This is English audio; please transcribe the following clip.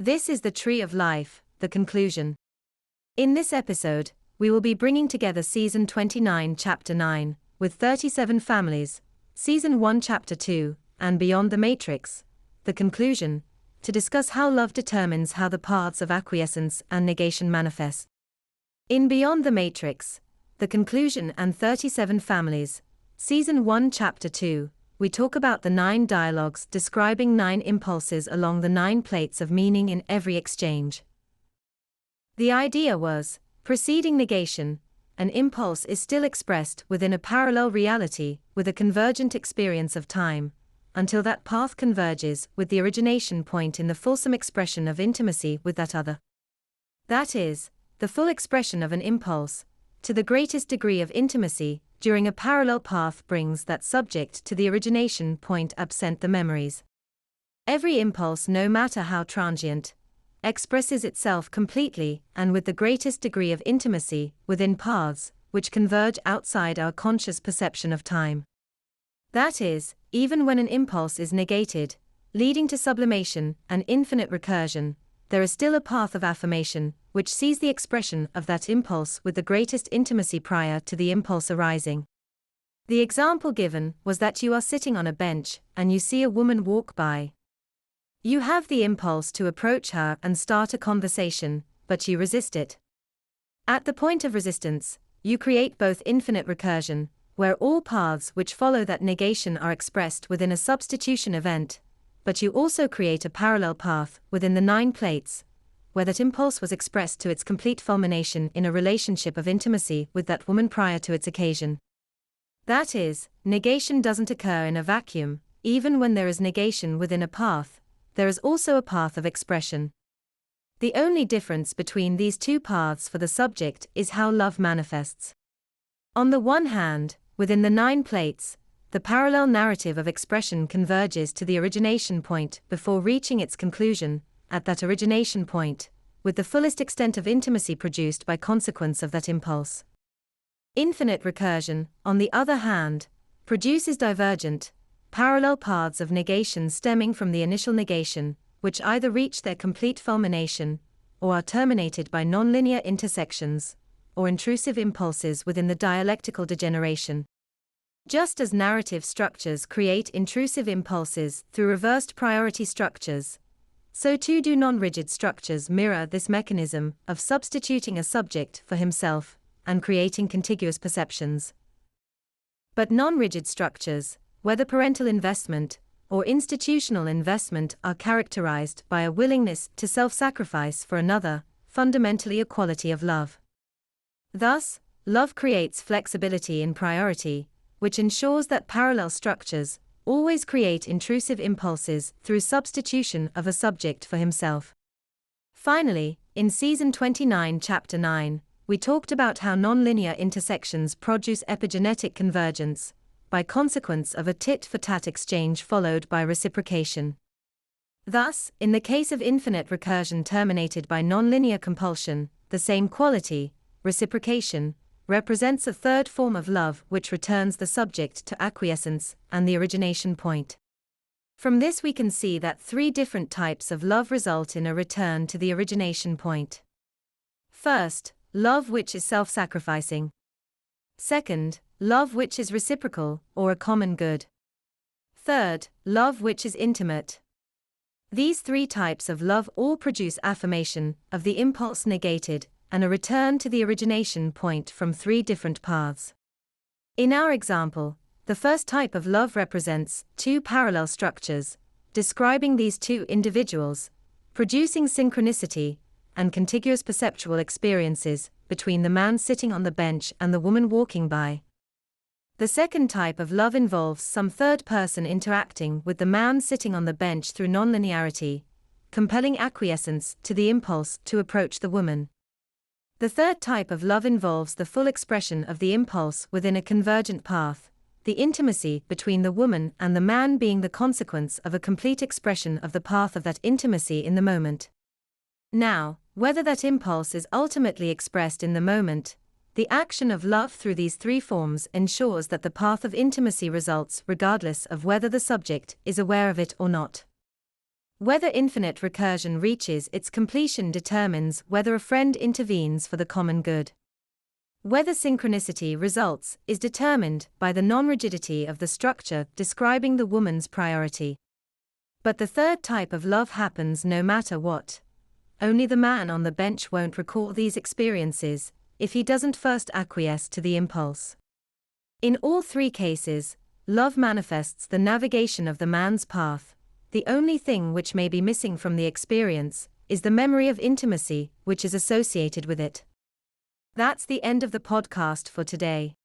This is the Tree of Life, the conclusion. In this episode, we will be bringing together Season 29, Chapter 9, with 37 families, Season 1, Chapter 2, and Beyond the Matrix, the conclusion, to discuss how love determines how the paths of acquiescence and negation manifest. In Beyond the Matrix, the conclusion and 37 families, Season 1, Chapter 2, we talk about the 9 dialogues describing 9 impulses along the 9 plates of meaning in every exchange. The idea was, preceding negation, an impulse is still expressed within a parallel reality with a convergent experience of time, until that path converges with the origination point in the fulsome expression of intimacy with that other. That is, the full expression of an impulse, to the greatest degree of intimacy, during a parallel path brings that subject to the origination point absent the memories. Every impulse, no matter how transient, expresses itself completely and with the greatest degree of intimacy within paths which converge outside our conscious perception of time. That is, even when an impulse is negated, leading to sublimation and infinite recursion, there is still a path of affirmation which sees the expression of that impulse with the greatest intimacy prior to the impulse arising. The example given was that you are sitting on a bench and you see a woman walk by. You have the impulse to approach her and start a conversation, but you resist it. At the point of resistance, you create both infinite recursion, where all paths which follow that negation are expressed within a substitution event, but you also create a parallel path within the 9 plates, where that impulse was expressed to its complete fulmination in a relationship of intimacy with that woman prior to its occasion. That is, negation doesn't occur in a vacuum. Even when there is negation within a path, there is also a path of expression. The only difference between these 2 paths for the subject is how love manifests. On the one hand, within the 9 plates, the parallel narrative of expression converges to the origination point before reaching its conclusion, at that origination point, with the fullest extent of intimacy produced by consequence of that impulse. Infinite recursion, on the other hand, produces divergent, parallel paths of negation stemming from the initial negation, which either reach their complete fulmination, or are terminated by nonlinear intersections, or intrusive impulses within the dialectical degeneration. Just as narrative structures create intrusive impulses through reversed priority structures, so too do non-rigid structures mirror this mechanism of substituting a subject for himself and creating contiguous perceptions. But non-rigid structures, whether parental investment or institutional investment, are characterized by a willingness to self-sacrifice for another, fundamentally a quality of love. Thus, love creates flexibility in priority, which ensures that parallel structures always create intrusive impulses through substitution of a subject for himself. Finally, in Season 29, Chapter 9, we talked about how nonlinear intersections produce epigenetic convergence, by consequence of a tit-for-tat exchange followed by reciprocation. Thus, in the case of infinite recursion terminated by nonlinear compulsion, the same quality, reciprocation, represents a third form of love which returns the subject to acquiescence and the origination point. From this we can see that 3 different types of love result in a return to the origination point. First, love which is self-sacrificing. Second, love which is reciprocal, or a common good. Third, love which is intimate. These 3 types of love all produce affirmation of the impulse negated, and a return to the origination point from 3 different paths. In our example, the first type of love represents 2 parallel structures, describing these 2 individuals, producing synchronicity and contiguous perceptual experiences between the man sitting on the bench and the woman walking by. The second type of love involves some third person interacting with the man sitting on the bench through nonlinearity, compelling acquiescence to the impulse to approach the woman. The third type of love involves the full expression of the impulse within a convergent path, the intimacy between the woman and the man being the consequence of a complete expression of the path of that intimacy in the moment. Now, whether that impulse is ultimately expressed in the moment, the action of love through these 3 forms ensures that the path of intimacy results regardless of whether the subject is aware of it or not. Whether infinite recursion reaches its completion determines whether a friend intervenes for the common good. Whether synchronicity results is determined by the non-rigidity of the structure describing the woman's priority. But the third type of love happens no matter what. Only the man on the bench won't recall these experiences if he doesn't first acquiesce to the impulse. In all three cases, love manifests the navigation of the man's path. The only thing which may be missing from the experience is the memory of intimacy which is associated with it. That's the end of the podcast for today.